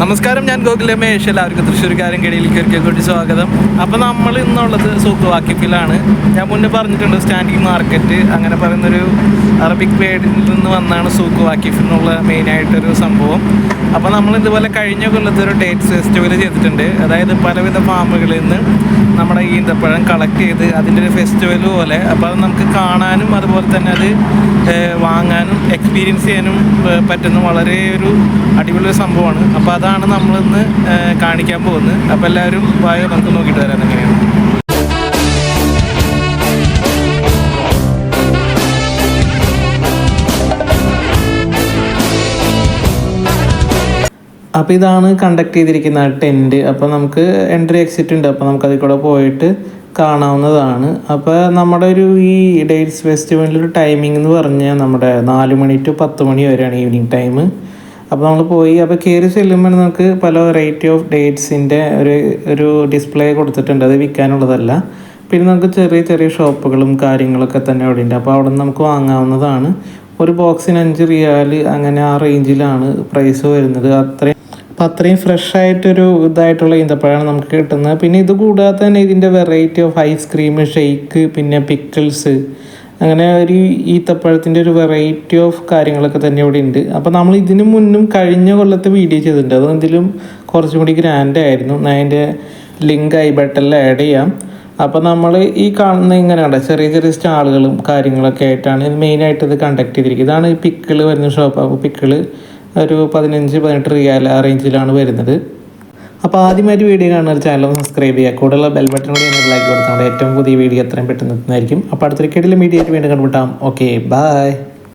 നമസ്കാരം, ഞാൻ ഗോകുൽ രമേഷ്. എല്ലാവർക്കും തൃശ്ശൂർക്കാരൻ കടയിലേക്ക് ഒരിക്കൽ കൂടി സ്വാഗതം. അപ്പോൾ നമ്മൾ ഇന്നുള്ളത് സൂക്ക് വാക്കിഫിലാണ്. ഞാൻ മുന്നേ പറഞ്ഞിട്ടുണ്ട്, സ്റ്റാൻഡിങ് മാർക്കറ്റ് അങ്ങനെ പറയുന്നൊരു അറബിക് വേർഡിൽ നിന്ന് വന്നാണ് സൂക്ക് വാക്കിഫ് എന്നുള്ള മെയിനായിട്ടൊരു സംഭവം. അപ്പോൾ നമ്മൾ ഇതുപോലെ കഴിഞ്ഞ കൊല്ലത്ത് ഒരു ഡേറ്റ്സ് ഫെസ്റ്റിവൽ ചെയ്തിട്ടുണ്ട്. അതായത് പലവിധ ഫാമുകളിൽ നിന്ന് നമ്മുടെ ഈന്തപ്പഴം കളക്ട് ചെയ്ത് അതിൻ്റെ ഒരു ഫെസ്റ്റിവൽ പോലെ. അപ്പോൾ അത് നമുക്ക് കാണാനും അതുപോലെ തന്നെ അത് വാങ്ങാനും എക്സ്പീരിയൻസ് ചെയ്യാനും പറ്റുന്ന വളരെ ഒരു അടിപൊളി സംഭവമാണ്. അപ്പോൾ അതാണ് നമ്മളിന്ന് കാണിക്കാൻ പോകുന്നത്. അപ്പോൾ എല്ലാവരും വായോ, നമുക്ക് നോക്കിയിട്ട് വരാം എങ്ങനെയാണ്. അപ്പോൾ ഇതാണ് കണ്ടക്ട് ചെയ്തിരിക്കുന്ന ടെൻറ്റ്. അപ്പോൾ നമുക്ക് എൻട്രി എക്സിറ്റ് ഉണ്ട്. അപ്പോൾ നമുക്കതിൽ കൂടെ പോയിട്ട് കാണാവുന്നതാണ്. അപ്പോൾ നമ്മുടെ ഈ ഡേറ്റ്സ് ഫെസ്റ്റിവലിൻ്റെ ടൈമിംഗ് എന്ന് പറഞ്ഞാൽ നമ്മുടെ 4 മണി to 10 മണി വരെയാണ് ഈവനിങ് ടൈം. അപ്പോൾ നമ്മൾ പോയി കയറി ചെല്ലുമ്പോൾ നമുക്ക് പല വെറൈറ്റി ഓഫ് ഡേറ്റ്സിൻ്റെ ഒരു ഡിസ്പ്ലേ കൊടുത്തിട്ടുണ്ട്. അത് വിൽക്കാനുള്ളതല്ല. പിന്നെ നമുക്ക് ചെറിയ ചെറിയ ഷോപ്പുകളും കാര്യങ്ങളൊക്കെ തന്നെ അവിടെ ഉണ്ട്. അപ്പോൾ അവിടെ നിന്ന് നമുക്ക് വാങ്ങാവുന്നതാണ്. ഒരു ബോക്സിന് 5 റിയാൽ, അങ്ങനെ ആ റേഞ്ചിലാണ് പ്രൈസ് വരുന്നത്. അത്രയും ഫ്രഷ് ആയിട്ടൊരു ഇതായിട്ടുള്ള ഈന്തപ്പഴമാണ് നമുക്ക് കിട്ടുന്നത്. പിന്നെ ഇത് കൂടാതെ തന്നെ ഇതിൻ്റെ വെറൈറ്റി ഓഫ് ഐസ്ക്രീം, ഷെയ്ക്ക്, പിന്നെ പിക്കിൾസ്, അങ്ങനെ ഒരു ഈത്തപ്പഴത്തിൻ്റെ ഒരു വെറൈറ്റി ഓഫ് കാര്യങ്ങളൊക്കെ തന്നെ ഇവിടെ ഉണ്ട്. അപ്പോൾ നമ്മൾ ഇതിനു മുന്നും കഴിഞ്ഞ കൊല്ലത്തെ വീഡിയോ ചെയ്തിട്ടുണ്ട്. അതെന്തെങ്കിലും കുറച്ചും കൂടി ഗ്രാൻഡ് ആയിരുന്നു. ഞാൻ അതിൻ്റെ ലിങ്ക് ഐ ബട്ടണിൽ ആഡ് ചെയ്യാം. അപ്പോൾ നമ്മൾ ഈ കാണുന്ന ഇങ്ങനെയാണ് ചെറിയ ചെറിയ സ്റ്റാളുകളും കാര്യങ്ങളൊക്കെ ആയിട്ടാണ് ഇത് മെയിനായിട്ട് ഇത് കണ്ടക്ട് ചെയ്തിരിക്കുന്നത്. ഇതാണ് ഈ പിക്കിള് വരുന്ന ഷോപ്പ്. അപ്പോൾ പിക്കിള് ഒരു 15-18 റിയാൽ ആ റേഞ്ചിലാണ് വരുന്നത്. അപ്പോൾ ആദ്യമായിട്ട് വീഡിയോ കാണുന്ന ചാനൽ സബ്സ്ക്രൈബ് ചെയ്യുക. കൂടുതലുള്ള ബെൽ ബട്ടൺ കൂടി ലൈക്ക് കൊടുത്താൽ ഏറ്റവും പുതിയ വീഡിയോ എത്രയും പെട്ടെന്ന് എത്തുന്നതായിരിക്കും. അപ്പോൾ അടുത്തൊരു വീഡിയോ ആയിട്ട് വീണ്ടും കണ്ടുമുട്ടാം. Okay, by.